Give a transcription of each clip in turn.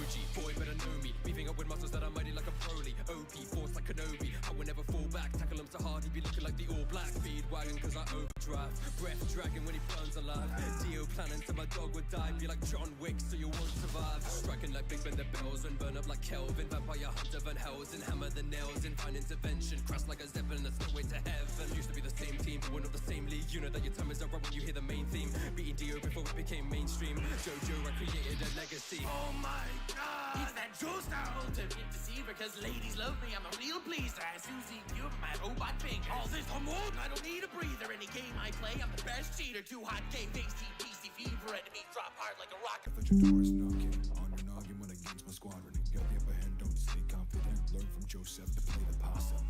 OG, boy better know me. Beefing up with muscles that are mighty like a Broly. OP, force like Kenobi. I will never fall back. Tackle him so hard, he be looking like the All Black. Speedwagon, cause I overdrive. Breath dragon when he burns alive. Dio planning so my dog would die. Be like John Wick, so you won't survive. Striking like Big Ben the bells and burn up like Kelvin. Vampire hunter Van Helsing, hammer the nails in fine intervention. Crash like a Zeppelin, that's no way to heaven. Used to be the same team, but we're not the same league. You know that your time is up right when you hear the main theme. Beating Dio before it became mainstream. Jojo, I created a legacy. Oh my god, it's that Joe style ultimate deceiver. Cause ladies love me, I'm a real pleaser. Susie, you're my robot finger. All this hormone, I don't need a breather. Any game I play, I'm the best cheater. Too hot game, AC, fever. Enemies drop hard like a rocket. But your door is knocking. On your noggin when against my squadron. Got the upper hand, don't stay confident. Learn from Joseph to play the possum.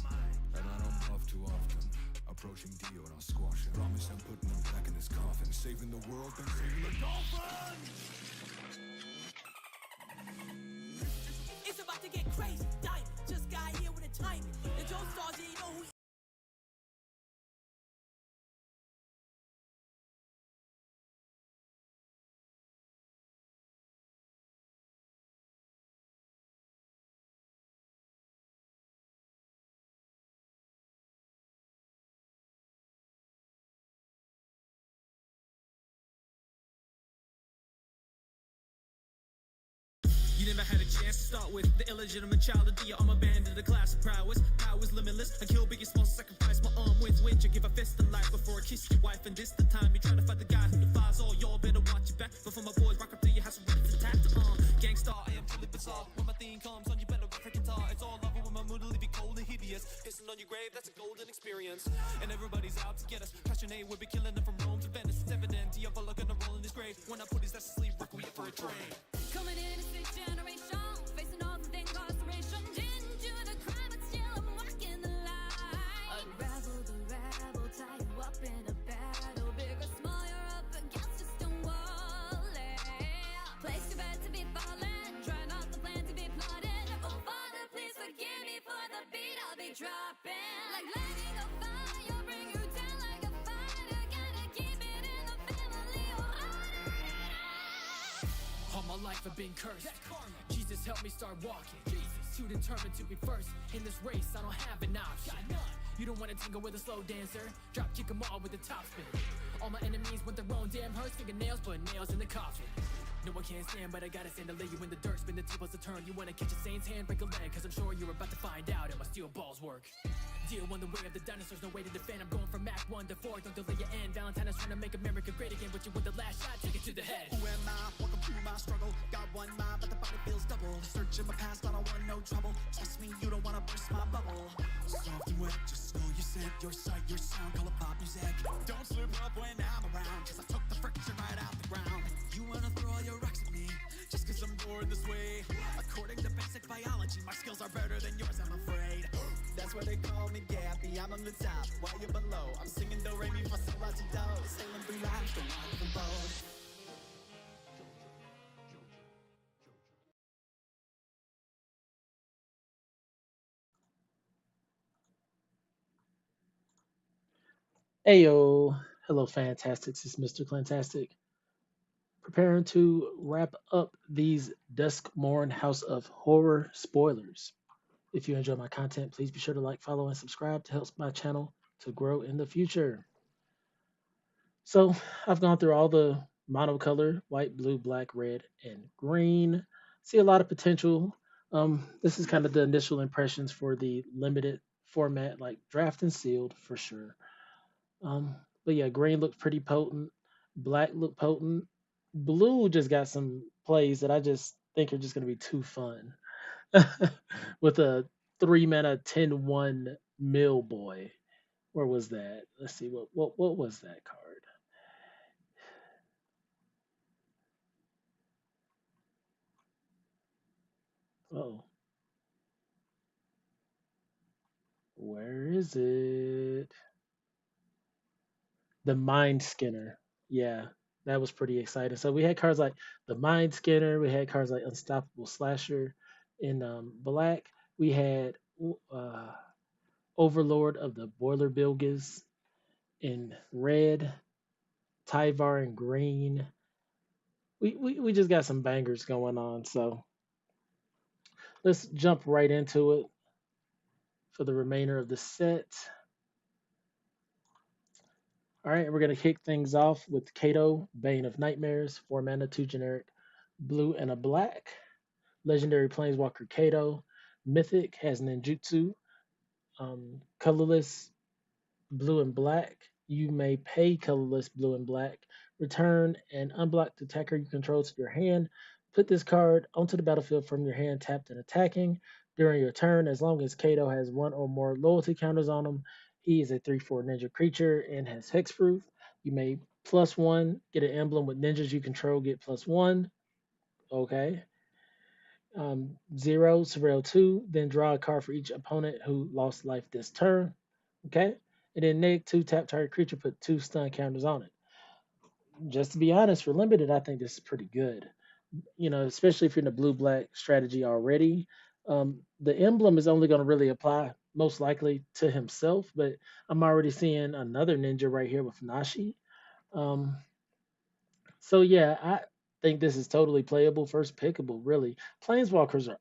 And I don't bluff too often. Approaching Dio and I'll squash him. Promise I'm putting him back in his coffin. Saving the world, then saving the dolphin. It's about to get crazy. Diamond just got here with a timing. The Joe Stars didn't know who. You never had a chance to start with the illegitimate child of Dia. I'm a band of the class of prowess. Power's limitless. I kill biggest monsters, sacrifice my arm with which I give a fist of life before I kiss your wife. And this the time you try to fight the guy who defies all. Y'all better watch your back. Before my boys rock up to your house and rip attack the Gangstar, I am truly bizarre. When my theme comes on, you better rock a guitar. It's all over when my mood will leave you cold and hideous. Pissing on your grave, that's a golden experience. And everybody's out to get us. Passionate, we'll be killing them from Rome to Venice. It's evident, Diavolo gonna roll in his grave. When I put his ass to sleep, requiem for a train. Coming in a sixth generation, facing all the incarceration. Didn't do the crime, but still I'm walking the line. Unravel the rabble, tie you up in a battle. Big or small, you're up against a stone wall. Place your bet to be falling, try not the plan to be plotted. Oh Father, please forgive me for the beat I'll be dropping. Like lightning a fire, bring you down like a fighter. Gotta keep it in the family or All my life I've been cursed. Jesus help me start walking. Too determined to be first. In this race I don't have an option. You don't wanna tingle with a slow dancer. Drop kick 'em all with a top spin. All my enemies want their own damn hurts. Fingernails, put nails in the coffin. No one can't stand, but I gotta stand to lay you in the dirt. Spin the tables to turn. You wanna catch a saint's hand, break a leg. Cause I'm sure you're about to find out how my steel balls work. Deal on the way of the dinosaurs, no way to defend. I'm going from Mach 1 to 4, don't delay your end. Valentine is trying to make America great again, but you with the last shot, take it to the head. Who am I? Welcome to my struggle. Got one mind, but the body feels double. Searching my past, I don't want no trouble. Trust me, you don't wanna burst my bubble. Soft and wet, just know your scent, your sight, your sound, color pop music. Don't slip up when I'm around, cause I took the friction right out the ground. You wanna throw all your rocks at me, just cause I'm born this way. According to basic biology, my skills are better than yours, I'm afraid. That's why they call me Gappy, I'm on the top, while you're below. I'm singing do, re, mi, fa, sol, la, ti, do. Sailing through life, don't rock the boat. Ayo, hello, Fantastics. It's Mr. Clintastik, preparing to wrap up these Duskmourn House of Horror spoilers. If you enjoy my content, please be sure to like, follow, and subscribe to help my channel to grow in the future. So, I've gone through all the monocolor white, blue, black, red, and green. See a lot of potential. This is kind of the initial impressions for the limited format, like draft and sealed for sure. But yeah, green looked pretty potent. Black looked potent. Blue just got some plays that I just think are just going to be too fun. With a 3-mana 10/1 mill boy. Where was that? Let's see what was that card? Oh, where is it? The Mind Skinner. Yeah, that was pretty exciting. So we had cards like the Mind Skinner. We had cards like Unstoppable Slasher in black. We had uh, Overlord of the Boiler Bilges in red. Tyvar in green. We just got some bangers going on. So Let's jump right into it for the remainder of the set. All right, we're going to kick things off with Kato, Bane of Nightmares, 4 mana, 2 generic, blue and a black. Legendary Planeswalker Kato, Mythic, has ninjutsu, colorless, blue and black. You may pay colorless blue and black. Return an unblocked attacker you control to your hand. Put this card onto the battlefield from your hand tapped and attacking. During your turn, as long as Kato has one or more loyalty counters on him, he is a 3/4 ninja creature and has hexproof. You may +1, get an emblem with ninjas you control, get +1. Okay. 0, surveil 2, then draw a card for each opponent who lost life this turn. Okay? And then -2, tap target creature, put 2 stun counters on it. Just to be honest, for limited, I think this is pretty good. You know, especially if you're in the blue black strategy already. The emblem is only going to really apply most likely to himself, but I'm already seeing another ninja right here with Nashi. Um, so yeah, I think this is totally playable, first pickable, really. Planeswalkers are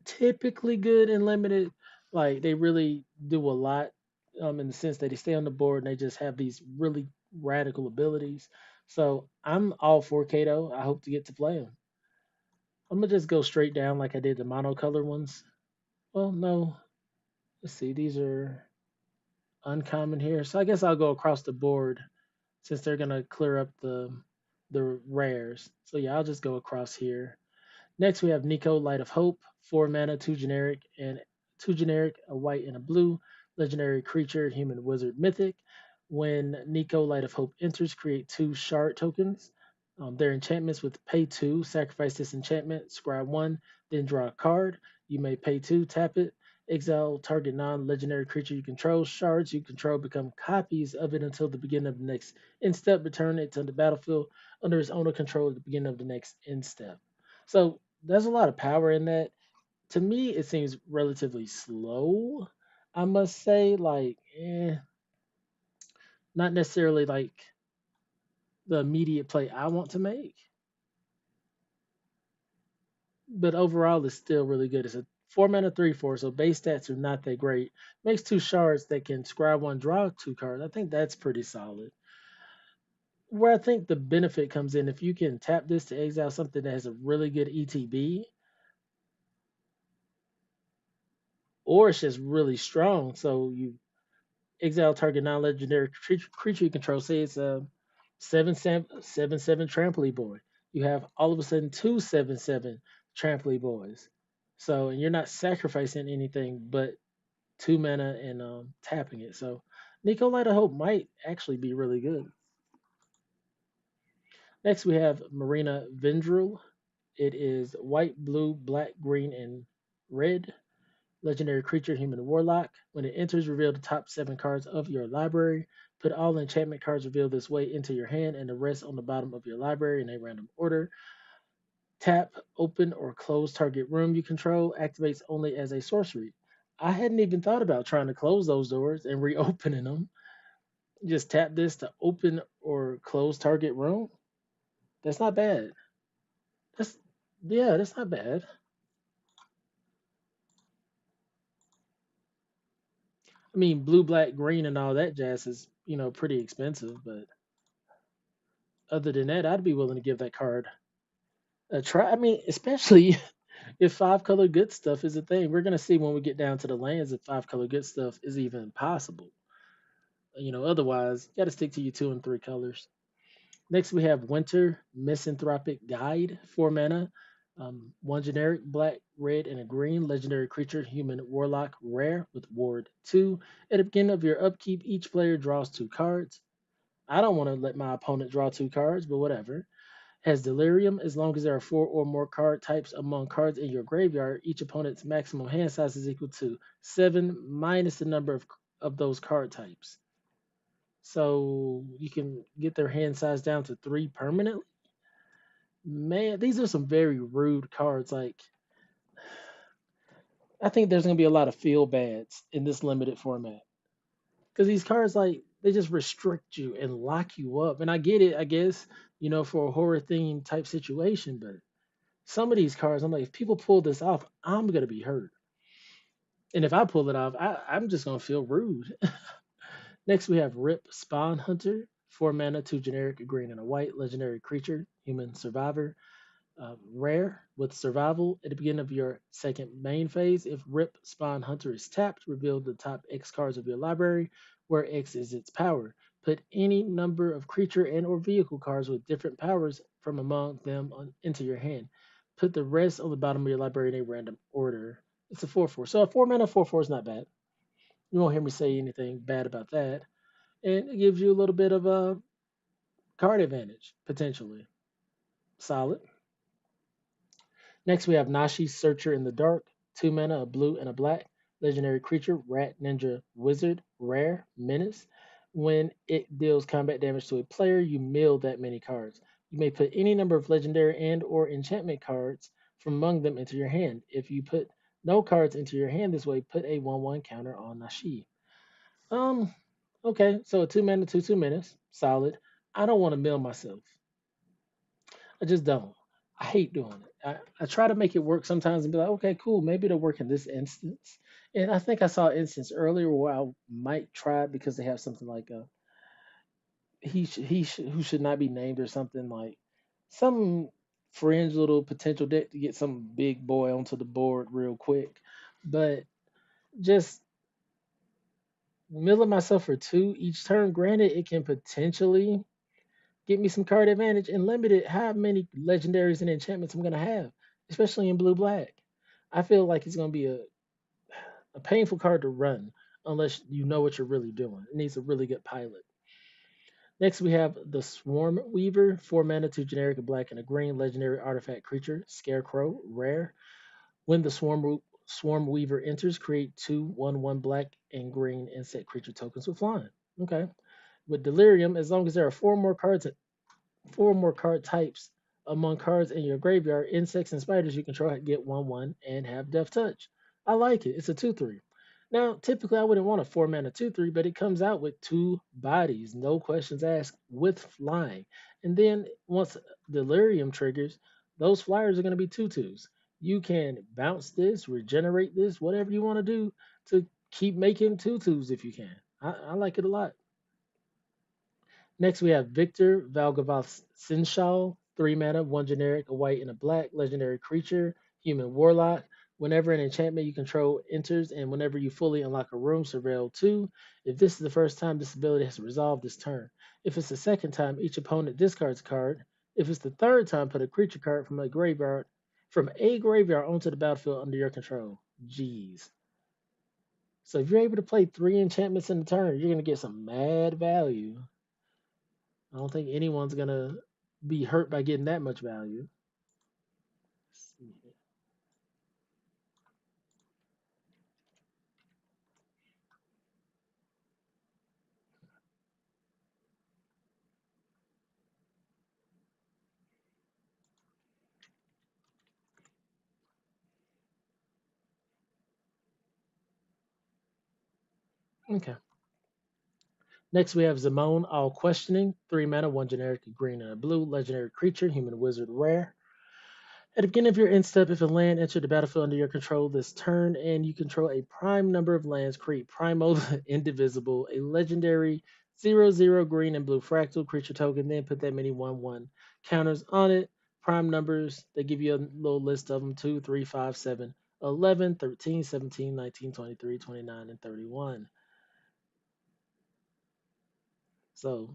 typically good and limited. Like they really do a lot in the sense that they stay on the board and they just have these really radical abilities. So I'm all for Kato. I hope to get to play him. I'm gonna just go straight down like I did the monocolor ones. Well, no. Let's see. These are uncommon here, so I guess I'll go across the board since they're gonna clear up the rares. So yeah, I'll just go across here. Next, we have Nico, Light of Hope, 4 mana, 2 generic, and 2 generic, a white and a blue. Legendary creature, human wizard mythic. When Nico, Light of Hope enters, create 2 shard tokens. Their enchantments with pay 2, sacrifice this enchantment, scry 1, then draw a card. You may pay 2, tap it, exile target non legendary creature you control. Shards you control become copies of it until the beginning of the next end step. Return it to the battlefield under its owner control at the beginning of the next end step. So there's a lot of power in that. To me, it seems relatively slow. I must say, like, not necessarily like the immediate play I want to make, but overall, it's still really good. It's a 4 mana 3/4, so base stats are not that great. Makes 2 shards that can scry 1, draw 2 cards. I think that's pretty solid. Where I think the benefit comes in, if you can tap this to exile something that has a really good ETB, or it's just really strong, so you exile target non-legendary creature you control. Say it's a 7/7 trampoline boy. You have all of a sudden 2 7/7 trampoline boys. So and you're not sacrificing anything but 2 mana and tapping it. So Nico Light of Hope might actually be really good. Next we have Marina Vendril. It is white, blue, black, green, and red. Legendary creature, human warlock. When it enters, reveal the top 7 cards of your library. Put all enchantment cards revealed this way into your hand and the rest on the bottom of your library in a random order. Tap, open, or close target room you control. Activates only as a sorcery. I hadn't even thought about trying to close those doors and reopening them. Just tap this to open or close target room. That's not bad. That's yeah, that's not bad. I mean, blue, black, green, and all that jazz is, pretty expensive, but other than that, I'd be willing to give that card a try. I mean, especially if 5-color good stuff is a thing. We're gonna see when we get down to the lands if 5-color good stuff is even possible. Otherwise, you gotta stick to your 2 and 3 colors. Next, we have Winter Misanthropic Guide, 4 mana, 1 generic, black, red, and a green legendary creature, human warlock, rare with ward 2. At the beginning of your upkeep, each player draws 2 cards. I don't want to let my opponent draw 2 cards, but whatever. Has delirium. As long as there are 4 or more card types among cards in your graveyard, each opponent's maximum hand size is equal to 7 minus the number of those card types. So you can get their hand size down to 3 permanently. Man, these are some very rude cards. Like, I think there's gonna be a lot of feel bads in this limited format because these cards, like, they just restrict you and lock you up. And I get it, I guess, for a horror theme type situation, but some of these cards, I'm like, if people pull this off, I'm gonna be hurt. And if I pull it off, I'm just gonna feel rude. Next, we have Rip Spawn Hunter, 4 mana, 2 generic, a green and a white, legendary creature, human survivor, rare with survival. At the beginning of your second main phase, if Rip Spawn Hunter is tapped, reveal the top X cards of your library, where X is its power. Put any number of creature and or vehicle cards with different powers from among them into your hand. Put the rest on the bottom of your library in a random order. It's a 4/4. So a 4 mana 4/4 is not bad. You won't hear me say anything bad about that. And it gives you a little bit of a card advantage, potentially. Solid. Next, we have Nashi, Searcher in the Dark, 2 mana, a blue and a black, legendary creature, rat, ninja, wizard, rare, menace. When it deals combat damage to a player, you mill that many cards. You may put any number of legendary and or enchantment cards from among them into your hand. If you put no cards into your hand this way, put a 1/1 counter on Nashi. Um, okay, so a 2 mana, 2/2 menace, solid. I don't want to mill myself. I just don't. I hate doing it. I try to make it work sometimes and be like, okay, cool, maybe it'll work in this instance. And I think I saw an instance earlier where I might try it because they have something like a who should not be named or something like some fringe little potential deck to get some big boy onto the board real quick. But just milling myself for two each turn, granted, it can potentially get me some card advantage and limited how many legendaries and enchantments I'm gonna have, especially in blue black. I feel like it's gonna be a painful card to run unless you know what you're really doing. It needs a really good pilot. Next we have the Swarm Weaver, 4 mana, 2 generic, a black and a green, legendary artifact creature, Scarecrow, rare. When the Swarm Weaver enters, create 2/1/1 black and green insect creature tokens with flying. Okay. With Delirium, as long as there are four more card types among cards in your graveyard. Insects and spiders you control get 1/1 and have Death Touch. I like it. It's a 2/3. Now, typically I wouldn't want a 4 mana 2/3, but it comes out with two bodies, no questions asked, with flying. And then once Delirium triggers, those flyers are going to be 2/2s. You can bounce this, regenerate this, whatever you want to do to keep making 2/2s if you can. I like it a lot. Next, we have Victor Valgavoth Sinshal, 3 mana, 1 generic, a white and a black, legendary creature, human warlock. Whenever an enchantment you control enters and whenever you fully unlock a room, surveil 2. If this is the first time this ability has resolved this turn. If it's the second time, each opponent discards a card. If it's the third time, put a creature card from a graveyard onto the battlefield under your control. Jeez. So if you're able to play 3 enchantments in a turn, you're going to get some mad value. I don't think anyone's gonna be hurt by getting that much value. Okay. Next we have Zamone, All Questioning, 3 mana, 1 generic, a green and a blue, legendary creature, human wizard, rare. At the beginning of your end step, if a land entered the battlefield under your control this turn and you control a prime number of lands, create Primal Indivisible, a legendary 0/0 green and blue fractal creature token, then put that many 1/1 counters on it. Prime numbers, they give you a little list of them 2, 3, 5, 7, 11, 13, 17, 19, 23, 29, and 31. So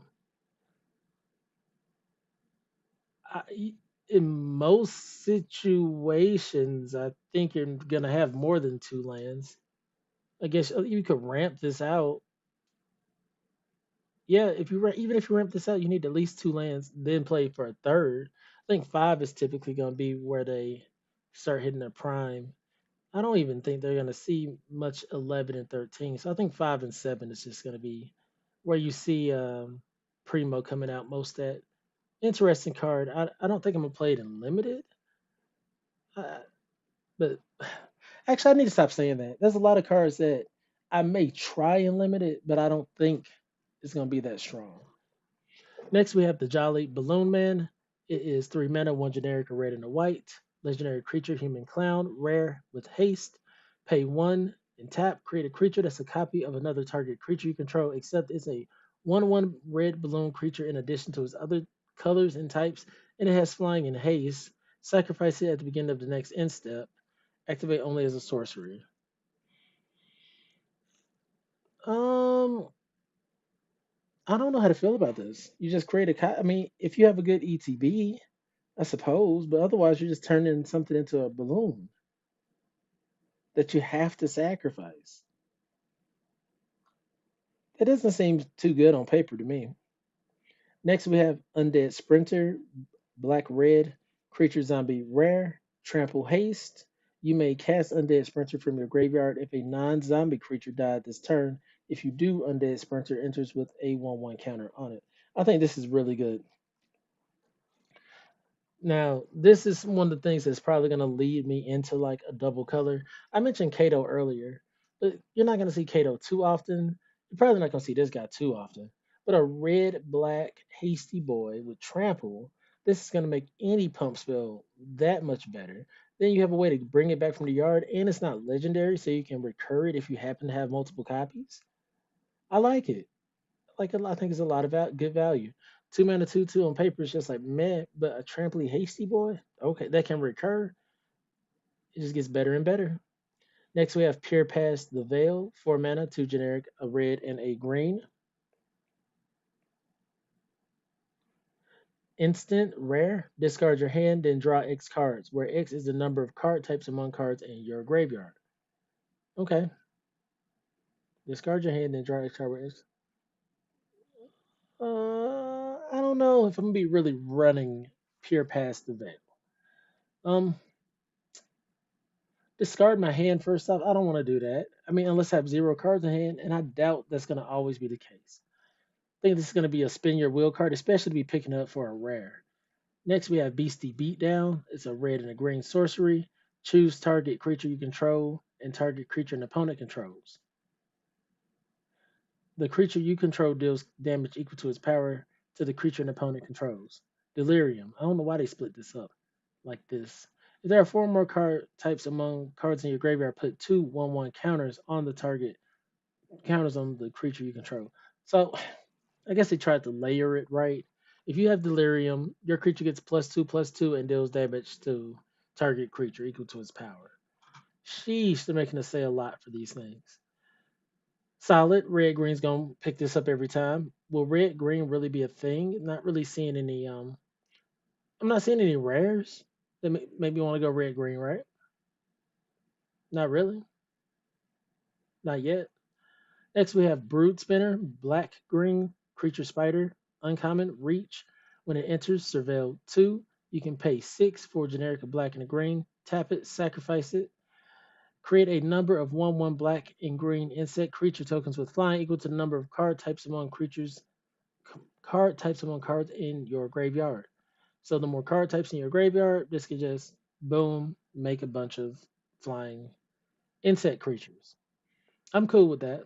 in most situations, I think you're gonna have more than 2 lands. I guess you could ramp this out. Yeah, even if you ramp this out, you need at least 2 lands, then play for a third. I think 5 is typically gonna be where they start hitting their prime. I don't even think they're gonna see much 11 and 13. So I think 5 and 7 is just gonna be where you see Primo coming out most at. Interesting card. I don't think I'm gonna play it in limited. Uh, but actually, I need to stop saying that. There's a lot of cards that I may try and limit it, but I don't think it's going to be that strong. Next, we have the Jolly Balloon Man. It is 3 mana, 1 generic, a red and a white, legendary creature, human clown, rare with haste. Pay 1 and tap. Create a creature that's a copy of another target creature you control, except it's a 1/1 red balloon creature in addition to its other colors and types, and it has flying and haste. Sacrifice it at the beginning of the next end step. Activate only as a sorcery. Um, I don't know how to feel about this. You just create I mean, if you have a good ETB, I suppose, but otherwise you're just turning something into a balloon that you have to sacrifice. That doesn't seem too good on paper to me. Next, we have Undead Sprinter, Black Red, Creature Zombie Rare, Trample Haste. You may cast Undead Sprinter from your graveyard if a non zombie creature died this turn. If you do, Undead Sprinter enters with a 1/1 counter on it. I think this is really good. Now, this is one of the things that's probably going to lead me into like a double color. I mentioned Kato earlier, but you're not going to see Kato too often. You're probably not going to see this guy too often. But a red, black, hasty boy with trample, this is going to make any pump spell that much better. Then you have a way to bring it back from the yard, and it's not legendary, so you can recur it if you happen to have multiple copies. I like it. I think it's a lot of good value. 2 mana 2/2 on paper is just like meh, but a tramply hasty boy, okay, that can recur. It just gets better and better. Next we have Pure Past the Veil, 4 mana, 2 generic, a red and a green. Instant rare, discard your hand, then draw X cards, where X is the number of card types among cards in your graveyard. Okay. Discard your hand, then draw X card where X. I don't know if I'm gonna be really running Pure Past the Veil. Um, Discard my hand first off. I don't want to do that. I mean, unless I have 0 cards in hand, and I doubt that's going to always be the case. I think this is going to be a spin your wheel card, especially to be picking up for a rare. Next, we have Beastie Beatdown. It's a red and a green sorcery. Choose target creature you control and target creature an opponent controls. The creature you control deals damage equal to its power to the creature an opponent controls. Delirium. I don't know why they split this up like this. If there are 4 more card types among cards in your graveyard, put 2 1/1 counters on the target counters on the creature you control. So I guess they tried to layer it right. If you have Delirium, your creature gets +2/+2 and deals damage to target creature equal to its power. Sheesh, they're making us say a lot for these things. Solid, red green's gonna pick this up every time. Will red green really be a thing? Not really seeing any I'm not seeing any rares that make me want to go red green, right? Not really. Not yet. Next we have Brood Spinner, black green, creature spider, uncommon, reach. When it enters, surveil 2. You can pay 6 for a generic of black and a green. Tap it, sacrifice it. Create a number of 1/1 black and green insect creature tokens with flying equal to the number of card types among cards in your graveyard. So the more card types in your graveyard, this can just boom, make a bunch of flying insect creatures. I'm cool with that.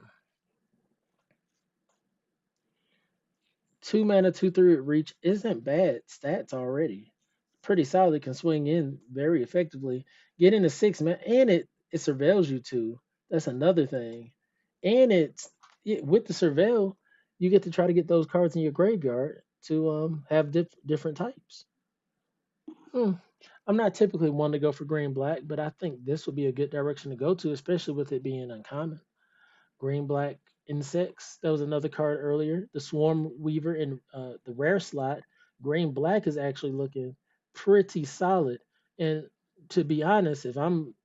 2 mana, 2/3 reach isn't bad stats already. Pretty solid, can swing in very effectively. Get into 6 mana, and it surveils you too. That's another thing. And with the surveil, you get to try to get those cards in your graveyard to have different types. Hmm. I'm not typically one to go for green black, but I think this would be a good direction to go to, especially with it being uncommon. Green black insects. That was another card earlier. The swarm weaver in the rare slot. Green black is actually looking pretty solid. And to be honest, if I'm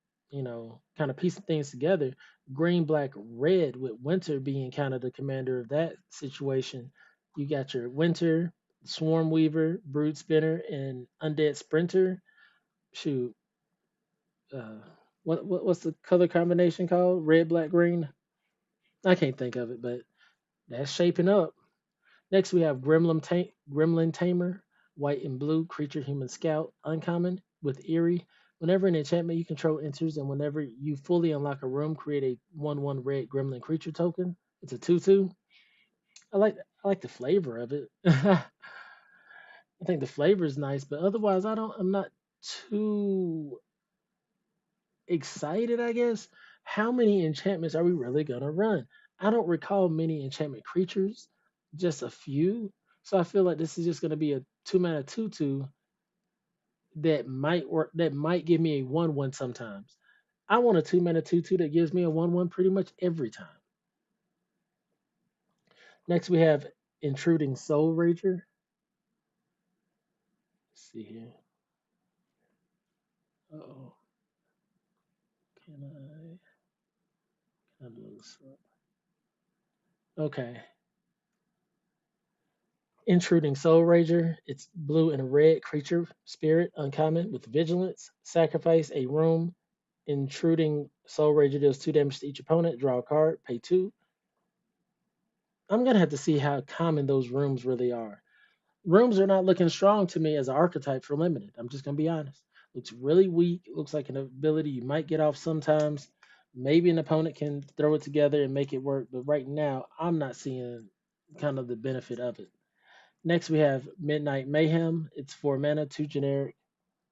kind of piecing things together, green black red with winter being kind of the commander of that situation. You got your winter, swarm weaver, brood spinner, and undead sprinter. Shoot, uh, what's the color combination called? Red, black, green. I can't think of it, but that's shaping up. Next, we have Gremlin Tamer, white and blue creature, human scout, uncommon with Eerie. Whenever an enchantment you control enters, and whenever you fully unlock a room, create a 1/1 red Gremlin creature token. It's a 2/2. I like the flavor of it. I think the flavor is nice, but otherwise, I'm not too excited, I guess. How many enchantments are we really gonna run? I don't recall many enchantment creatures, just a few. So I feel like this is just gonna be a 2 mana 2/2 that might work. That might give me a 1/1 sometimes. I want a 2 mana 2/2 that gives me a 1/1 pretty much every time. Next we have Intruding Soul Rager. Let's see here. Oh, can I do this up? Okay. Intruding Soul Rager. It's blue and a red creature spirit, uncommon with vigilance. Sacrifice a room. Intruding Soul Rager deals 2 damage to each opponent. Draw a card. Pay 2. I'm gonna have to see how common those rooms really are. Rooms are not looking strong to me as an archetype for limited. I'm just gonna be honest. Looks really weak. Looks like an ability you might get off sometimes. Maybe an opponent can throw it together and make it work, but right now I'm not seeing kind of the benefit of it. Next, we have Midnight Mayhem. It's 4 mana, 2 generic,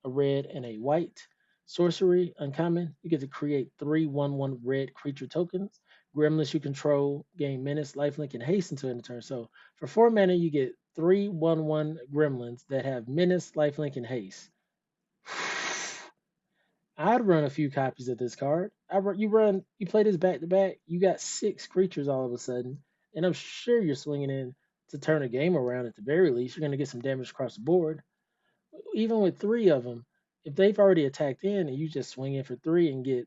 a red, and a white. Sorcery, uncommon. You get to create 3/1/1 red creature tokens. Gremlins you control gain menace, lifelink, and haste until end of turn. So for 4 mana, you get 3/1/1 gremlins that have menace, lifelink, and haste. I'd run a few copies of this card. You play this back to back, you got 6 creatures all of a sudden, and I'm sure you're swinging in to turn a game around at the very least. You're going to get some damage across the board. Even with 3 of them, if they've already attacked in and you just swing in for 3 and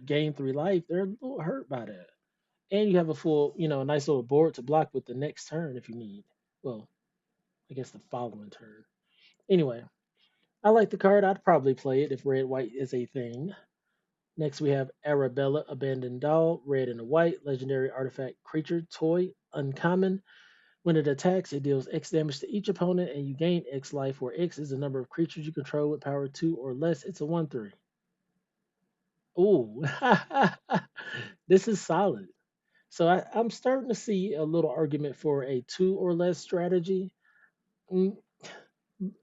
gain 3 life, they're a little hurt by that. And you have a full, a nice little board to block with the next turn if you need. Well, I guess the following turn. Anyway, I like the card. I'd probably play it if red white is a thing. Next, we have Arabella, Abandoned Doll, red and a white, legendary artifact creature, toy, uncommon. When it attacks, it deals X damage to each opponent and you gain X life, where X is the number of creatures you control with power 2 or less. It's a 1/3. Ooh, this is solid. So I'm starting to see a little argument for a 2 or less strategy. Mm,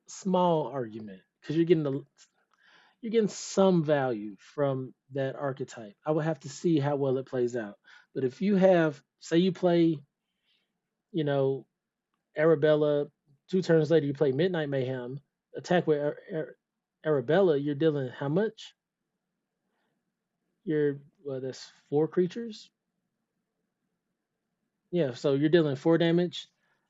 Small argument because you're getting some value from that archetype. I would have to see how well it plays out. But if you have, say, you play, you know, Arabella, 2 turns later you play Midnight Mayhem, attack with Arabella, you're dealing how much? That's 4 creatures. Yeah, so you're dealing 4 damage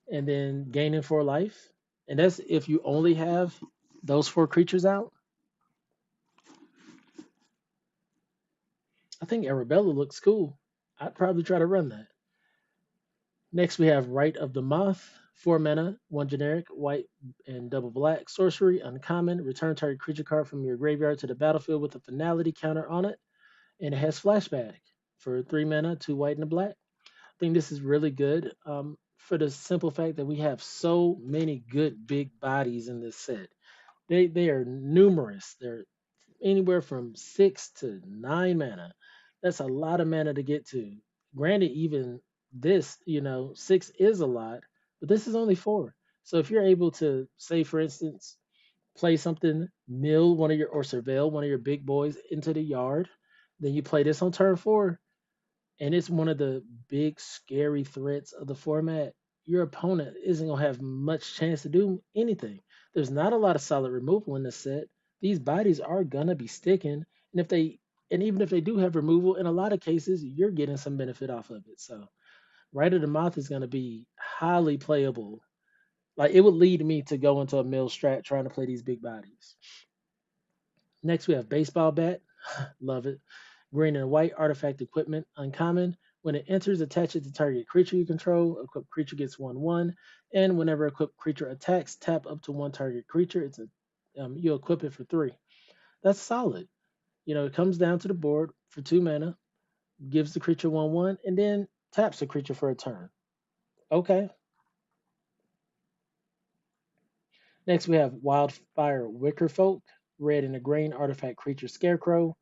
and then gaining 4 life. And that's if you only have those 4 creatures out. I think Arabella looks cool. I'd probably try to run that. Next, we have Rite of the Moth. 4 mana, 1 generic, white and double black. Sorcery, uncommon. Return target creature card from your graveyard to the battlefield with a finality counter on it. And it has flashback for 3 mana, 2 white and a black. I think this is really good for the simple fact that we have so many good big bodies in this set. They are numerous. They're anywhere from 6 to 9 mana. That's a lot of mana to get to. Granted, even this, 6 is a lot, but this is only 4. So if you're able to, say, for instance, play something, mill one of your or surveil one of your big boys into the yard, then you play this on turn 4, and it's one of the big scary threats of the format. Your opponent isn't gonna have much chance to do anything. There's not a lot of solid removal in this set. These bodies are gonna be sticking, and even if they do have removal, in a lot of cases, you're getting some benefit off of it. So, Right of the Moth is gonna be highly playable. Like it would lead me to go into a mill strat trying to play these big bodies. Next, we have Baseball Bat. Love it. Green and white artifact equipment, uncommon. When it enters, attach it to target creature you control. Equipped creature gets 1/1. And whenever equipped creature attacks, tap up to 1 target creature. You equip it for 3. That's solid. It comes down to the board for 2 mana, gives the creature 1/1, and then taps the creature for a turn. Okay. Next, we have Wildfire Wickerfolk, red and a green artifact creature scarecrow,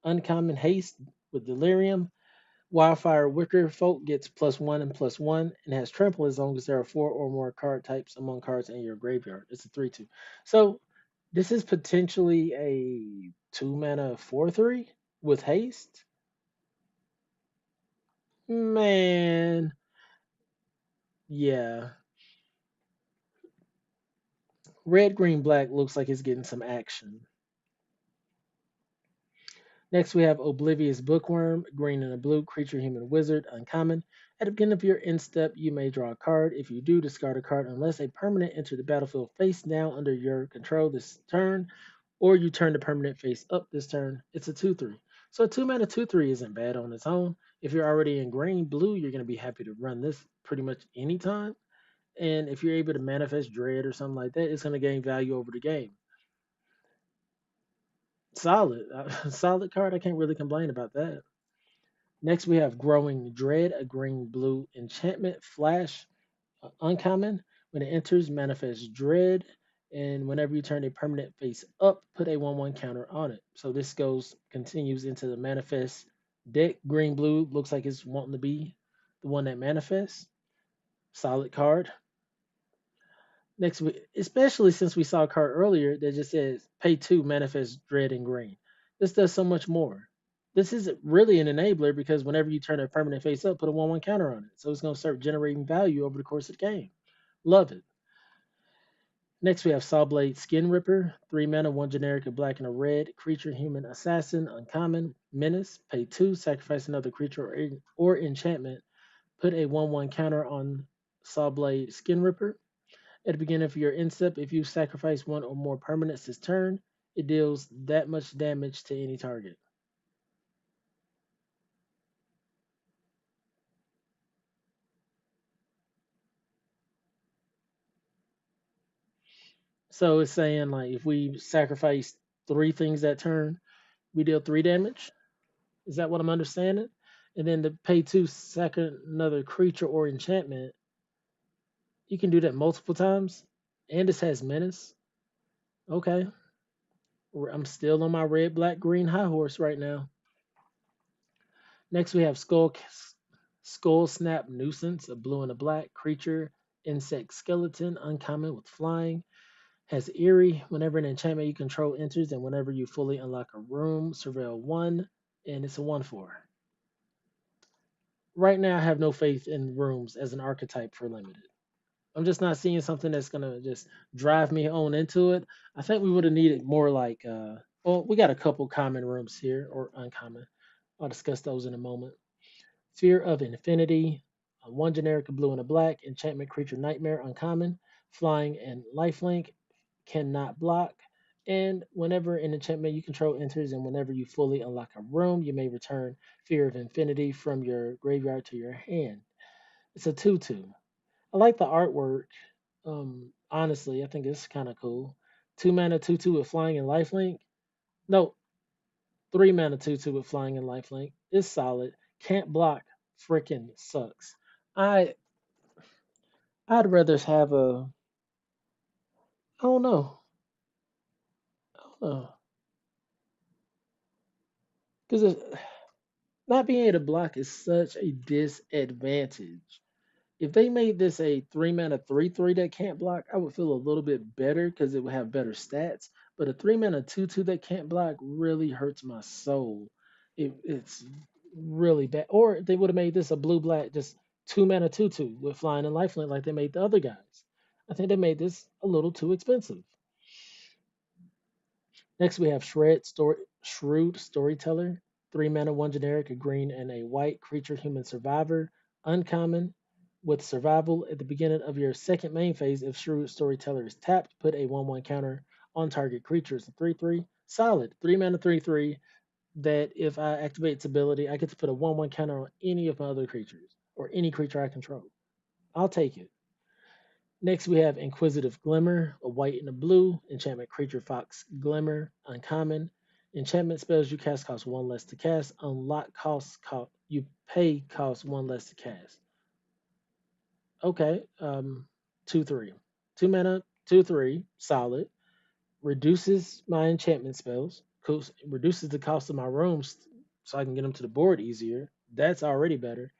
uncommon haste with delirium. Wildfire Wicker Folk gets +1 and +1 and has trample as long as there are 4 or more card types among cards in your graveyard. It's a 3/2. So This is potentially a 2 mana 4/3 with haste. Man, yeah. Red, green, black looks like it's getting some action. Next, we have Oblivious Bookworm, green and a blue, creature, human, wizard, uncommon. At the beginning of your end step, you may draw a card. If you do, discard a card unless a permanent enters the battlefield face down under your control this turn, or you turn the permanent face up this turn. It's a 2/3. So a 2 mana 2/3 isn't bad on its own. If you're already in green, blue, you're going to be happy to run this pretty much anytime. And if you're able to manifest dread or something like that, it's going to gain value over the game. Solid, solid card. I can't really complain about that. Next, we have Growing Dread, a green blue enchantment flash, uncommon. When it enters, manifest Dread, and whenever you turn a permanent face up, put a 1/1 counter on it. So this continues into the manifest deck. Green blue looks like it's wanting to be the one that manifests. Solid card. Next, especially since we saw a card earlier that just says pay 2, manifest Dread in green. This does so much more. This is really an enabler because whenever you turn a permanent face up, put a 1/1 counter on it. So it's going to start generating value over the course of the game. Love it. Next, we have Sawblade Skin Ripper. 3 mana, 1 generic, a black and a red. Creature, human, assassin, uncommon, menace. Pay 2, sacrifice another creature or enchantment. Put a 1/1 counter on Sawblade Skin Ripper. At the beginning of your end step, if you sacrifice one or more permanents this turn, it deals that much damage to any target. So it's saying like if we sacrifice 3 things that turn, we deal 3 damage. Is that what I'm understanding? And then to pay 2 second another creature or enchantment, you can do that multiple times. And this has menace. Okay. I'm still on my red, black, green high horse right now. Next, we have Skull Snap Nuisance, a blue and a black creature, insect skeleton, uncommon with flying. Has Eerie. Whenever an enchantment you control enters, and whenever you fully unlock a room, surveil 1, and it's a 1/4. Right now, I have no faith in rooms as an archetype for limited. I'm just not seeing something that's gonna just drive me on into it. I think we would have needed more like, well, we got a couple common rooms here or uncommon. I'll discuss those in a moment. Fear of Infinity, 1 generic, a blue and a black, enchantment creature nightmare, uncommon, flying and lifelink, cannot block. And whenever an enchantment you control enters and whenever you fully unlock a room, you may return Fear of Infinity from your graveyard to your hand. It's a 2/2. I like the artwork. Honestly, I think it's kind of cool. 2 mana 2/2 with flying and lifelink. No, 3 mana 2/2 with flying and lifelink. It's solid. Can't block. Freaking sucks. I I'd rather have a. I don't know. I don't know because not being able to block is such a disadvantage. If they made this a 3 mana 3/3 that can't block, I would feel a little bit better because it would have better stats. But a 3 mana 2/2 that can't block really hurts my soul. It's really bad. Or if they would have made this a blue black, just 2 mana 2/2 with flying and lifelink like they made the other guys. I think they made this a little too expensive. Next, we have Shrewd Storyteller. 3 mana, 1 generic, a green, and a white creature, human survivor. Uncommon with survival. At the beginning of your second main phase, if Shrewd Storyteller is tapped, put a 1/1 counter on target creature. It's a 3/3. Solid. 3 mana 3/3 that if I activate its ability, I get to put a 1/1 counter on any of my other creatures or any creature I control. I'll take it. Next, we have Inquisitive Glimmer, a white and a blue. Enchantment creature Fox Glimmer, uncommon. Enchantment spells you cast cost 1 less to cast. Unlock you pay cost 1 less to cast. Okay, 2/3. 2 mana, 2/3, solid. Reduces my enchantment spells. Reduces the cost of my rooms so I can get them to the board easier. That's already better.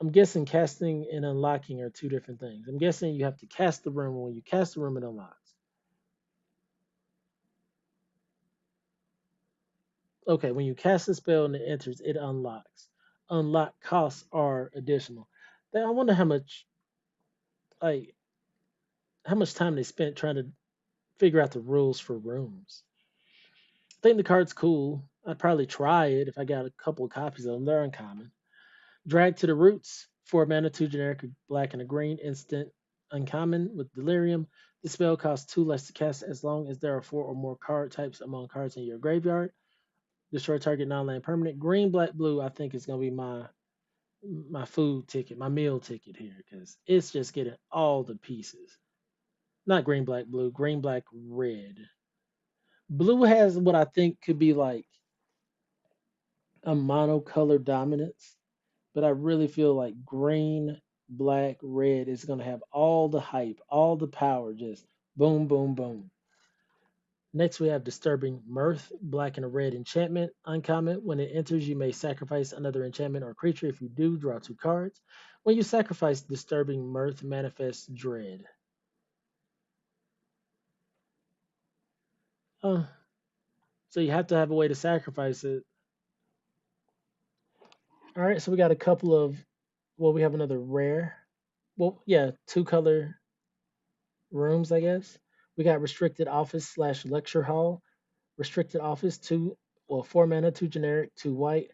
I'm guessing casting and unlocking are two different things. I'm guessing you have to cast the room, and when you cast the room, it unlocks. Okay, when you cast a spell and it enters, it unlocks. Unlock costs are additional. Then I wonder like, how much time they spent trying to figure out the rules for rooms. I think the card's cool. I'd probably try it if I got a couple of copies of them. They're uncommon. Drag to the Roots, 4 mana, 2 generic, a black and a green, instant, uncommon with Delirium. The spell costs 2 less to cast as long as there are 4 or more card types among cards in your graveyard. Destroy target non-land permanent. Green, black, blue, I think is going to be my food ticket, my meal ticket here, because it's just getting all the pieces. Not green, black, blue, green, black, red. Blue has what I think could be like a monocolor dominance, but I really feel like green, black, red is going to have all the hype, all the power, just boom, boom, boom. Next, we have Disturbing Mirth, black and a red enchantment. Uncommon. When it enters, you may sacrifice another enchantment or creature. If you do, draw 2 cards. When you sacrifice Disturbing Mirth, manifests Dread. Uh, so you have to have a way to sacrifice it. All right, so we got a couple of, well, we have another rare. Well, yeah, 2 color rooms, I guess. We got Restricted Office / Lecture Hall. Restricted Office, 4 mana, 2 generic, 2 white.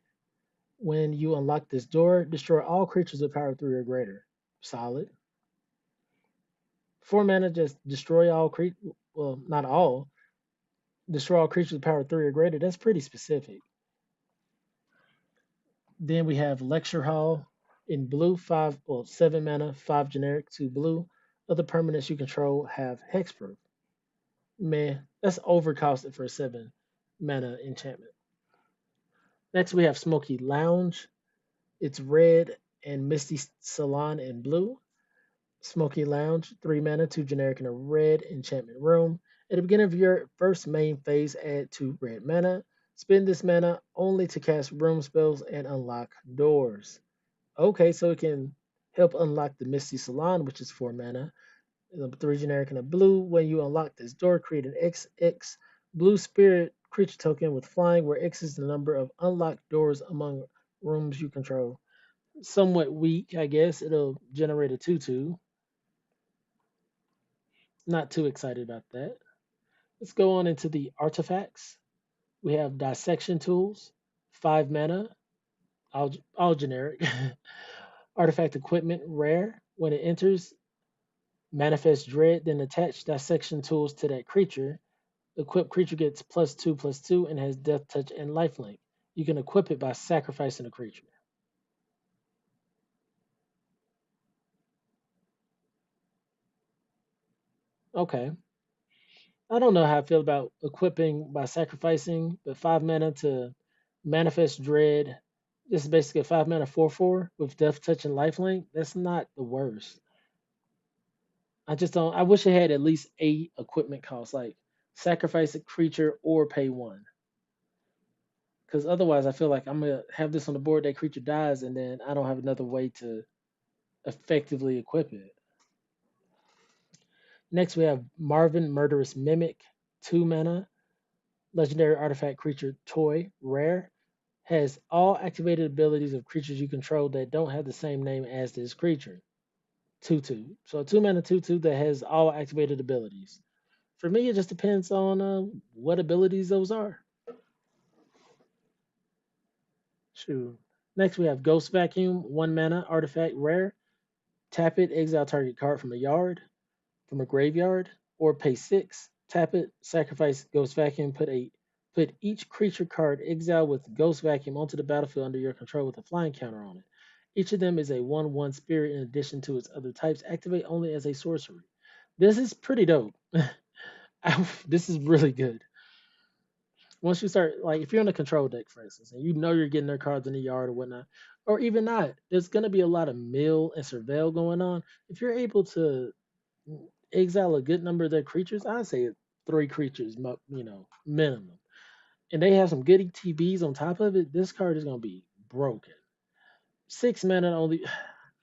When you unlock this door, destroy all creatures with power 3 or greater. Solid. 4 mana, just destroy all creatures. Well, not all. Destroy all creatures with power 3 or greater. That's pretty specific. Then we have Lecture Hall in blue, 7 mana, 5 generic, 2 blue. Other permanents you control have hexproof. Man, that's overcosted for a 7 mana enchantment. Next we have Smoky Lounge. It's red and Misty Salon in blue. Smoky Lounge, 3 mana, 2 generic, and a red enchantment room. At the beginning of your first main phase, add 2 red mana. Spend this mana only to cast room spells and unlock doors. Okay, so it can help unlock the Misty Salon, which is 4 mana. 3 generic and a blue. When you unlock this door, create an XX blue spirit creature token with flying, where X is the number of unlocked doors among rooms you control. Somewhat weak, I guess. It'll generate a 2/2. Not too excited about that. Let's go on into the artifacts. We have dissection tools, 5 mana, all generic. Artifact equipment, rare. When it enters, manifest dread, then attach dissection tools to that creature. Equipped creature gets +2/+2 and has death touch and lifelink. You can equip it by sacrificing a creature. Okay. I don't know how I feel about equipping by sacrificing, but 5 mana to manifest dread. This is basically a 5 mana 4/4 with death touch and lifelink. That's not the worst. I just don't. I wish it had at least 8 equipment costs, like sacrifice a creature or pay 1. Because otherwise, I feel like I'm gonna have this on the board. That creature dies, and then I don't have another way to effectively equip it. Next, we have Marvin Murderous Mimic, 2 mana, legendary artifact creature toy, rare. Has all activated abilities of creatures you control that don't have the same name as this creature. 2/2. So a 2 mana 2/2 that has all activated abilities. For me, it just depends on what abilities those are. Shoot. Next, we have Ghost Vacuum, 1 mana, artifact, rare. Tap it, exile target card from a graveyard, or pay 6. Tap it, sacrifice Ghost Vacuum, put each creature card exile with Ghost Vacuum onto the battlefield under your control with a flying counter on it. Each of them is a 1/1 spirit in addition to its other types. Activate only as a sorcery. This is pretty dope. This is really good. Once you start, like, if you're in a control deck, for instance, and you know you're getting their cards in the yard or whatnot, or even not, there's going to be a lot of mill and surveil going on. If you're able to exile a good number of their creatures, I'd say 3 creatures, minimum, and they have some good ETBs on top of it, this card is going to be broken. 6 mana only.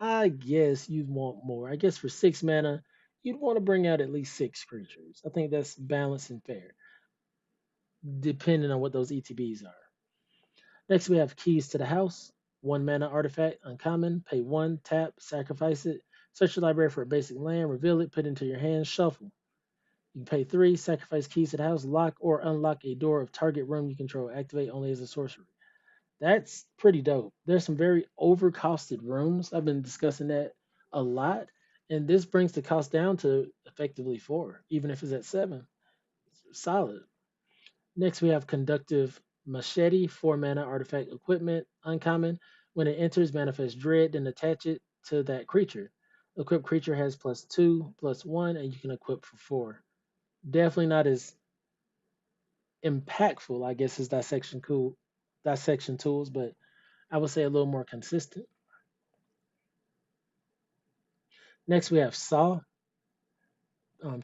I guess you'd want more. I guess for 6 mana, you'd want to bring out at least 6 creatures. I think that's balanced and fair, depending on what those ETBs are. Next, we have Keys to the House. 1 mana artifact, uncommon. Pay 1, tap, sacrifice it. Search your library for a basic land, reveal it, put it into your hand, shuffle. You can pay 3, sacrifice Keys to the House, lock or unlock a door of target room you control. Activate only as a sorcery. That's pretty dope. There's some very overcosted rooms. I've been discussing that a lot. And this brings the cost down to effectively 4, even if it's at 7. Solid. Next, we have Conductive Machete, 4 mana artifact equipment, uncommon. When it enters, manifest dread, then attach it to that creature. Equipped creature has +2/+1, and you can equip for 4. Definitely not as impactful, I guess, as dissection tools, but I would say a little more consistent. Next, we have Saw,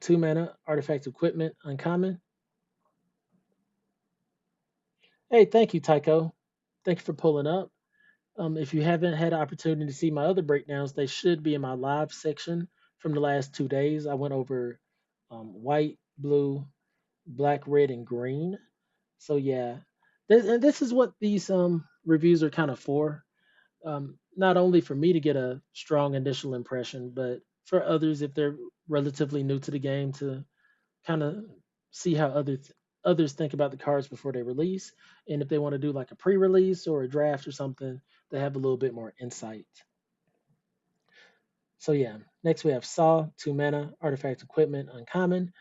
2 mana artifact equipment, uncommon. Hey, thank you, Tycho. Thank you for pulling up. If you haven't had an opportunity to see my other breakdowns, they should be in my live section from the last 2 days. I went over white, blue, black, red, and green. So yeah, and this is what these reviews are kind of for. Not only for me to get a strong initial impression, but for others if they're relatively new to the game to kind of see how others think about the cards before they release, and if they want to do like a pre-release or a draft or something, they have a little bit more insight. So yeah, next we have Saw, 2 mana artifact equipment, uncommon.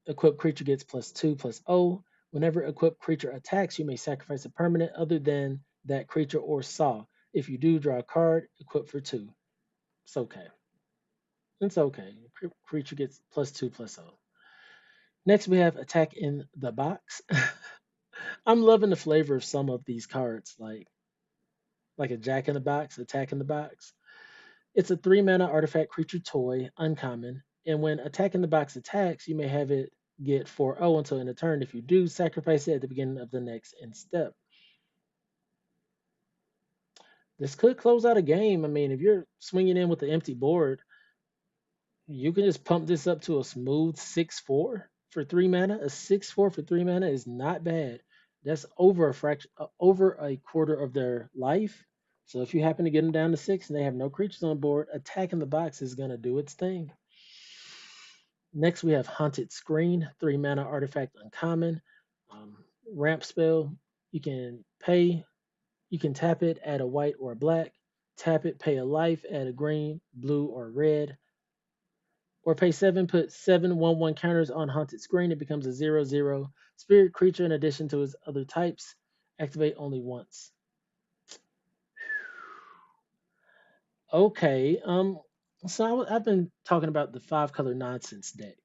Equipped creature gets +2/+0. Whenever equipped creature attacks, you may sacrifice a permanent other than that creature or Saw. If you do, draw a card, equip for 2. It's okay. It's okay. Creature gets +2/+0. Next, we have Attack in the Box. I'm loving the flavor of some of these cards, like a Jack in the Box, Attack in the Box. It's a 3 mana artifact creature toy, uncommon, and when Attack in the Box attacks, you may have it get 4/0 until end of turn. If you do, sacrifice it at the beginning of the next end step. This could close out a game. I mean, if you're swinging in with the empty board, you can just pump this up to a smooth 6/4 for 3 mana. A 6/4 for 3 mana is not bad. That's over over a quarter of their life. So if you happen to get them down to 6 and they have no creatures on board, Attack in the Box is gonna do its thing. Next, we have Haunted Screen, 3 mana artifact uncommon. Ramp spell. You can pay. You can tap it, add a white or a black. Tap it, pay a life, add a green, blue, or red. Or pay 7, put 7/1/1 counters on Haunted Screen. It becomes a 0/0 spirit creature in addition to its other types. Activate only once. Okay. So I've been talking about the 5 color nonsense deck,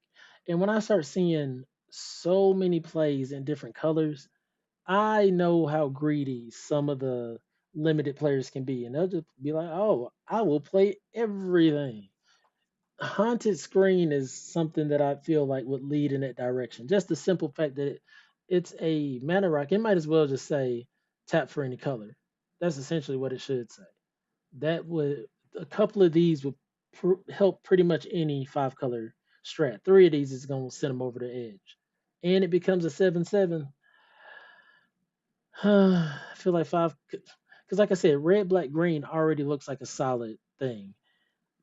and when I start seeing so many plays in different colors, I know how greedy some of the limited players can be, and they'll just be like, "Oh, I will play everything." Haunted Screen is something that I feel like would lead in that direction. Just the simple fact that it's a mana rock. It might as well just say tap for any color. That's essentially what it should say. That would a couple of these would help pretty much any 5 color strat. 3 of these is going to send them over the edge, and it becomes a 7/7. I feel like 5 because, like I said, red, black, green already looks like a solid thing.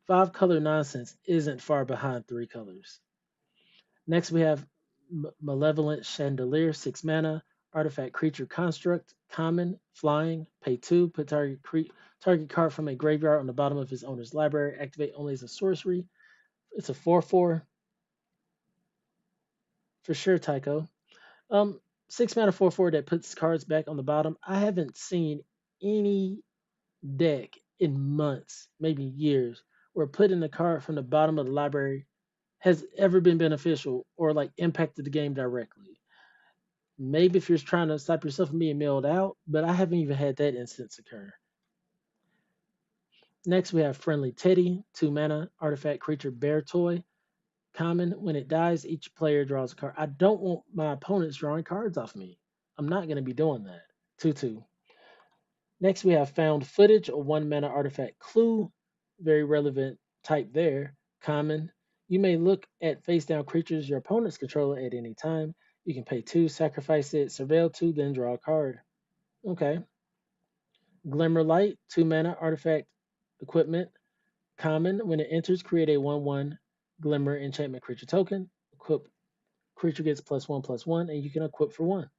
5 color nonsense isn't far behind 3 colors. Next, we have Malevolent Chandelier, 6 mana, artifact creature construct, common, flying, pay 2, put target card from a graveyard on the bottom of his owner's library, activate only as a sorcery. It's a 4/4 for sure, Tycho. 6 mana 4/4 that puts cards back on the bottom. I haven't seen any deck in months, maybe years, where putting a card from the bottom of the library has ever been beneficial or like impacted the game directly. Maybe if you're trying to stop yourself from being milled out, but I haven't even had that instance occur. Next, we have Friendly Teddy, 2 mana, artifact creature bear toy. Common, when it dies, each player draws a card. I don't want my opponents drawing cards off me. I'm not going to be doing that. 2/2. Next, we have Found Footage, a 1 mana artifact clue. Very relevant type there. Common. You may look at face down creatures your opponent's controller at any time. You can pay 2, sacrifice it, surveil 2, then draw a card. Okay. Glimmer Light, 2 mana artifact equipment. Common. When it enters, create a 1/1 Glimmer enchantment creature token. Equip creature gets +1/+1, and you can equip for 1.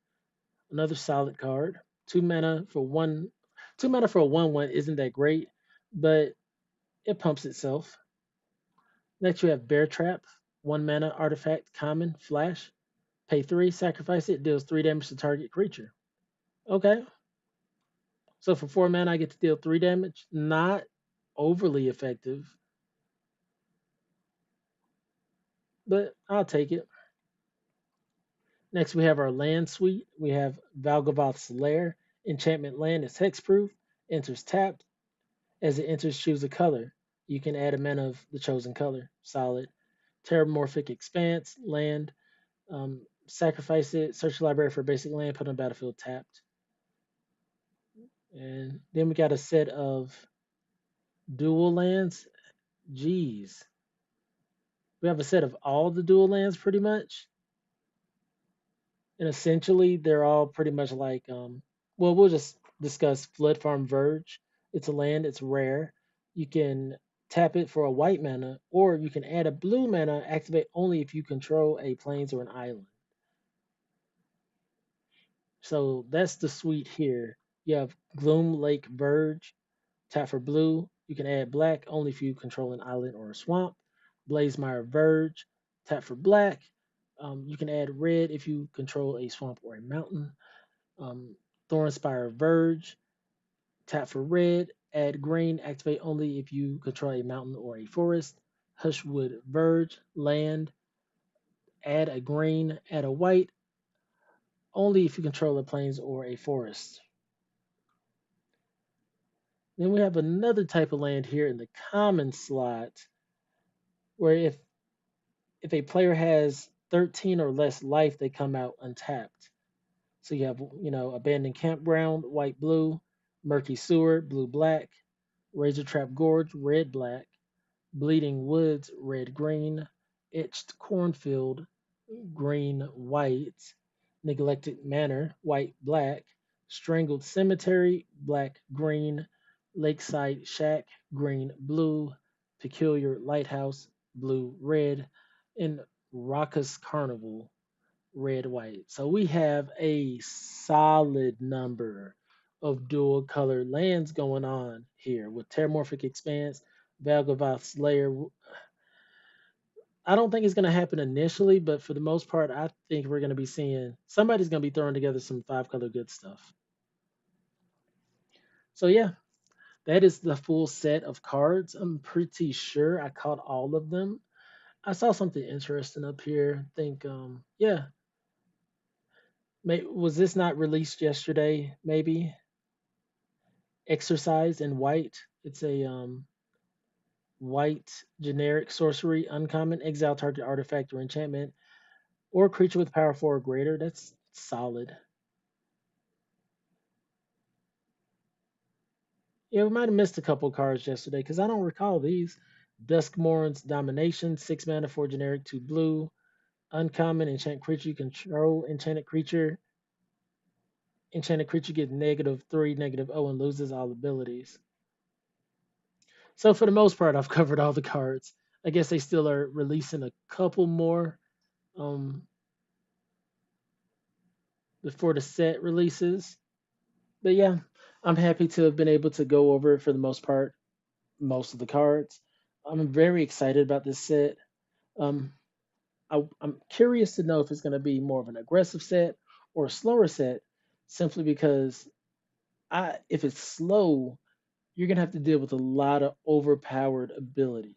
Another solid card. 2 mana for 1. 2 mana for a 1/1 isn't that great, but it pumps itself. Next, you have Bear Trap, 1 mana artifact, common, flash. Pay 3, sacrifice it, deals 3 damage to target creature. Okay. So for 4 mana, I get to deal 3 damage. Not overly effective, but I'll take it. Next, we have our land suite. We have Valgavoth's Lair. Enchantment land is hexproof, enters tapped. As it enters, choose a color. You can add a mana of the chosen color. Solid. Terramorphic Expanse, land. Sacrifice it, search the library for basic land, put on battlefield tapped. And then we got a set of dual lands. Geez. We have a set of all the dual lands pretty much. And essentially, they're all pretty much like, well, we'll just discuss Flood Farm Verge. It's a land, it's rare. You can tap it for a white mana, or you can add a blue mana, activate only if you control a plains or an island. So that's the suite here. You have Gloom Lake Verge, tap for blue. You can add black only if you control an island or a swamp. Blazemire Verge, tap for black. You can add red if you control a swamp or a mountain. Thornspire Verge, tap for red. Add green, activate only if you control a mountain or a forest. Hushwood Verge, land. Add a green, add a white, only if you control a plains or a forest. Then we have another type of land here in the common slot, where if a player has 13 or less life, they come out untapped. So you have, Abandoned Campground, white blue, Murky Sewer, blue black, Razor Trap Gorge, red black, Bleeding Woods, red green, Etched Cornfield, green white, Neglected Manor, white black, Strangled Cemetery, black green, Lakeside Shack, green blue, Peculiar Lighthouse, blue red, and Raucous Carnival, red white. So we have a solid number of dual color lands going on here with Terramorphic Expanse, Valgavoth's Lair. I don't think it's going to happen initially, but for the most part, I think we're going to be seeing somebody's going to be throwing together some 5-color good stuff. So yeah, that is the full set of cards. I'm pretty sure I caught all of them. I saw something interesting up here. I think, yeah, was this not released yesterday? Maybe Exercise in white. It's a white generic sorcery, uncommon, exile target artifact or enchantment, or creature with power 4 or greater. That's solid. Yeah, we might have missed a couple cards yesterday because I don't recall these. Duskmourn's Domination, 6 mana for generic 2 blue. Uncommon, enchant creature you control, enchanted creature. Enchanted creature gets -3, -0, and loses all abilities. So for the most part, I've covered all the cards. I guess they still are releasing a couple more before the set releases. But yeah, I'm happy to have been able to go over, for the most part, most of the cards. I'm very excited about this set. Um, I'm curious to know if it's going to be more of an aggressive set or a slower set, simply because if it's slow, you're going to have to deal with a lot of overpowered abilities.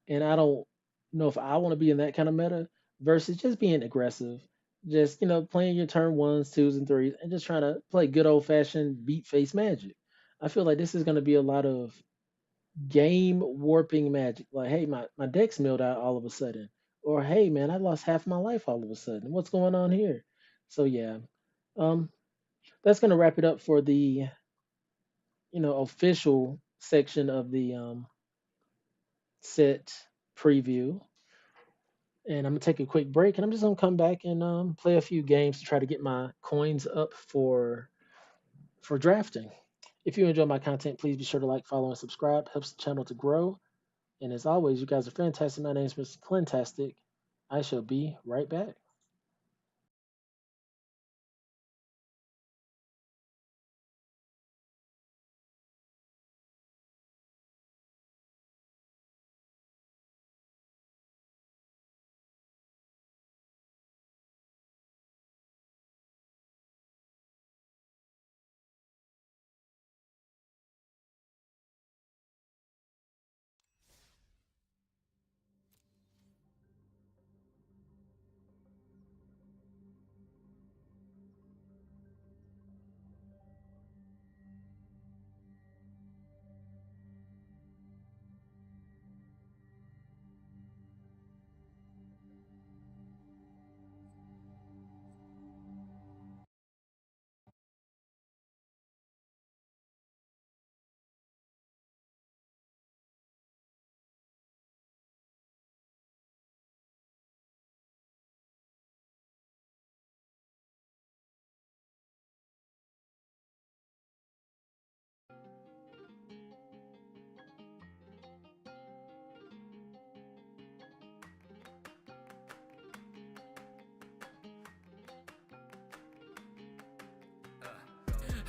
And I don't know if I want to be in that kind of meta versus just being aggressive. Just, playing your turn ones, twos, and threes and just trying to play good old fashioned beat face magic. I feel like this is going to be a lot of game warping magic. Like, hey, my deck's milled out all of a sudden. Or hey man, I lost half my life all of a sudden. What's going on here? So yeah. Um that's gonna wrap it up for the official section of the set preview. And I'm gonna take a quick break, and I'm just gonna come back and play a few games to try to get my coins up for drafting. If you enjoy my content, please be sure to like, follow, and subscribe. Helps the channel to grow. And as always, you guys are fantastic. My name is Mr.Clintastik. I shall be right back.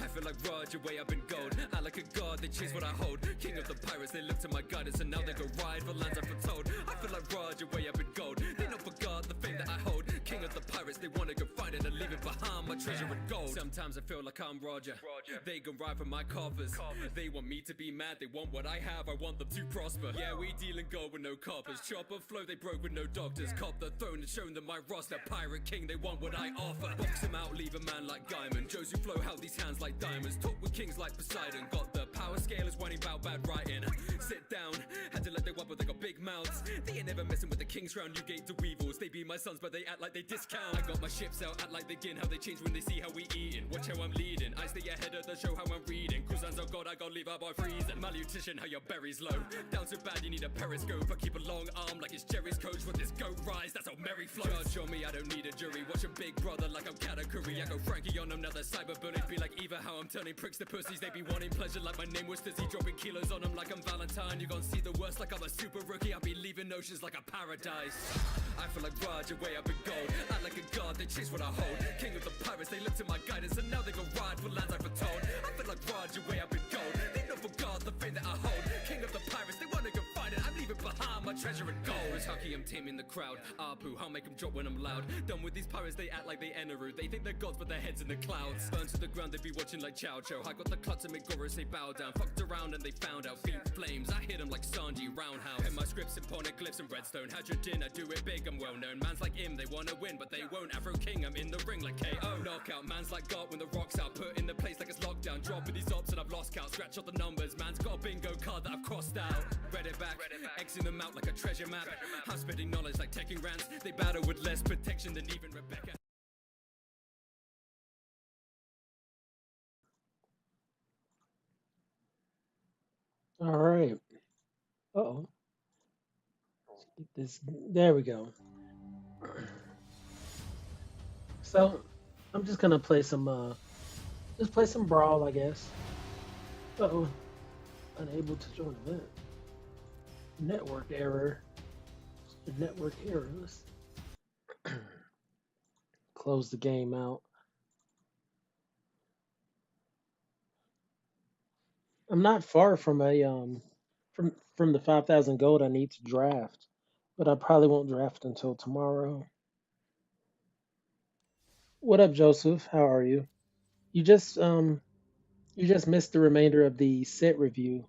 I feel like Roger way up in gold. I like a god, they chase what I hold. King of the pirates, they look to my guidance, and now they go ride for lands I've foretold. I feel like Roger way up in gold. They not forgot the fame that I hold. King of the pirates, they wanna go find it and leave it behind, my treasure and gold. Sometimes I feel like I'm Roger. They gon' ride for my coffers. They want me to be mad, they want what I have, I want them to prosper. Yeah, we deal in gold with no coppers. Chopper flow, they broke with no doctors. Cop the throne and shown them my roster. Pirate king, they want what I offer. Box him out, leave a man like Guyman. Josie flow, held these hands like diamonds. Talk with kings like Poseidon. Got the power scalers whining about bad writing. Sit down, had to let they wobble, they got big mouths. They ain't never messing with the king's crown. You gate to weevils, they be my sons, but they act like they discount. I got my ships out, act like they gin. How they change when they see how we eatin'. Watch how I'm leading, I stay ahead of the show, how I'm reading. Cousins, oh god, I got leave out by freezing. Malnutrition, how your berries low. Down so bad, you need a periscope. I keep a long arm like it's Jerry's coach. With this goat rise, that's how Mary flows. Judge on me, I don't need a jury. Watch a big brother like I'm Katakuri. I go Frankie on them, now they're cyberbullies. Be like Eva, how I'm turning pricks to pussies. They be wanting pleasure like my name was Dizzy. Dropping kilos on them like I'm Valentine. You gon' see the worst like I'm a super rookie. I be leaving oceans like a paradise. I feel like Roger way up in gold. I like a god, they chase what I hold. King of the pirates, they look to my guidance, and now they gon' ride for lands I've foretold. I feel like Roger way up in gold. They know for God the fame that I hold. King of the pirates, they wanna go find it. I'm leaving behind my treasure and gold. It's hockey, I'm taming the crowd. Apu, I'll make them drop when I'm loud. Done with these pirates, they act like they Eneru. They think they're gods, but their heads in the clouds. Burn to the ground, they be watching like Chow Chow. I got the clutch to make Goros, they bow down. Fucked around and they found out. Feet flames, I hit them like Sanji Roundhouse. And my scripts in poneglyphs and redstone. Had your dinner, do it big, I'm well known. Man's like him, they wanna win, but they won't. Afro King, I'm in the ring like KO. Knockout, man's like God when the rock's out. Put in the place like it's lockdown. Dropping these ops and I've lost count. Scratch out the numbers, man's got a bingo card that I've crossed out. Read it back, Xing them out like a treasure map. I'm spitting knowledge like taking rants. They battle with less protection than even Rebecca. All right. Uh-oh. Let's get this. There we go. So I'm just gonna play some just play some Brawl, I guess. Uh-oh. Unable to join event. Network error. Network errors. Close the game out. I'm not far from a from the 5,000 gold I need to draft, but I probably won't draft until tomorrow. What up, Joseph? How are you? You just missed the remainder of the set review.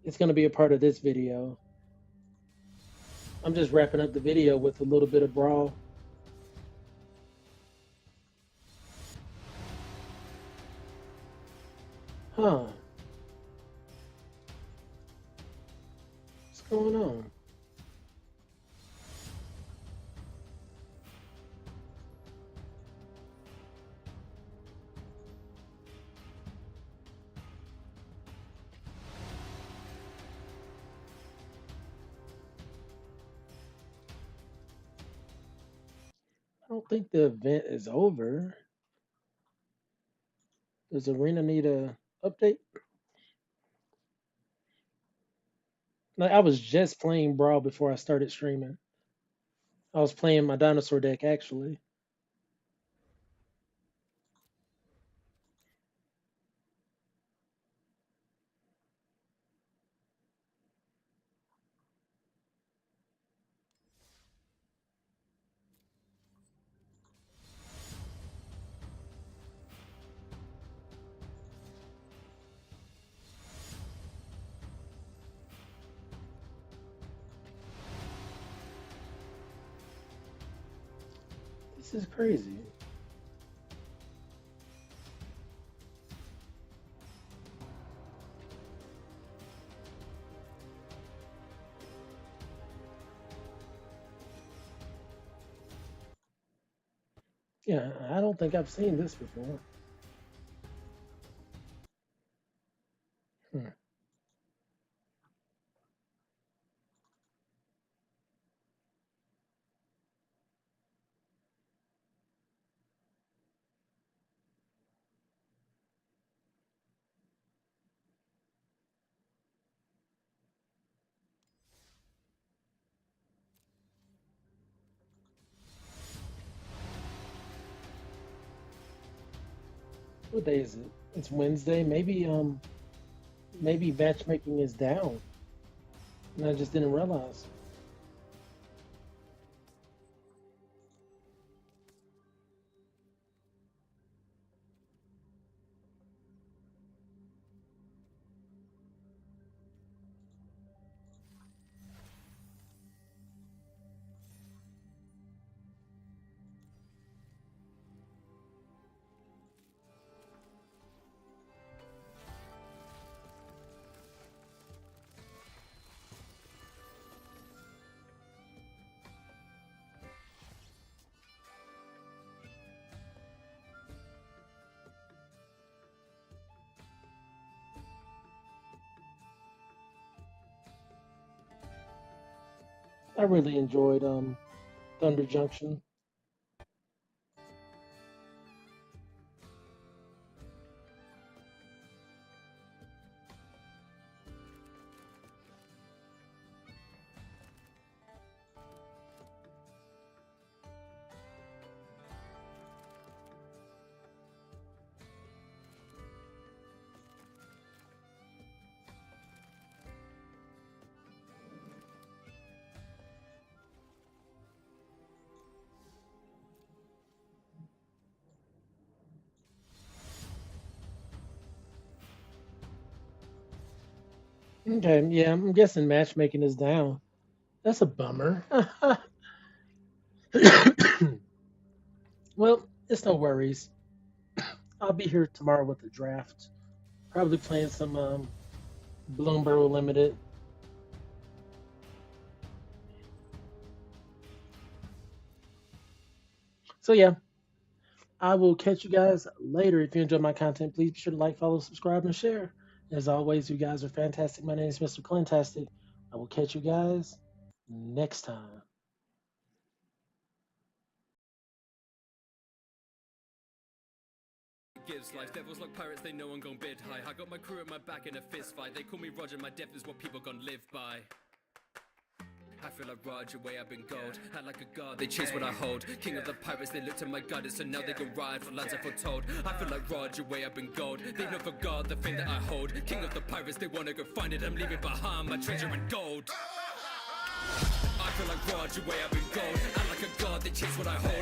It's going to be a part of this video. I'm just wrapping up the video with a little bit of Brawl. Huh. What's going on? I don't think the event is over. Does Arena need a update? Like I was just playing Brawl before I started streaming. I was playing my dinosaur deck actually. This is crazy. Yeah, I don't think I've seen this before. Hmm. What day is it? It's Wednesday. Maybe matchmaking is down, and I just didn't realize. I really enjoyed Thunder Junction. Okay, yeah, I'm guessing matchmaking is down. That's a bummer. Well, it's no worries. I'll be here tomorrow with the draft. Probably playing some Bloomberg Limited. So yeah, I will catch you guys later. If you enjoy my content, please be sure to like, follow, subscribe, and share. As always, you guys are fantastic. My name is Mr. Clintastik. I will catch you guys next time. Gives life devils like pirates, they know I'm gon' bid high. I got my crew at my back in a fist fight. They call me Roger, my death is what people gon' live by. I feel like Roger, way up in gold. Act like a god, they chase what I hold. King of the pirates, they look to my goddess, so now they can ride for lands I foretold. I feel like Roger, way up in gold. They know for God the thing that I hold. King of the pirates, they wanna go find it. I'm leaving behind my treasure in gold. I feel like Roger, way up in gold. Act like a god, they chase what I hold.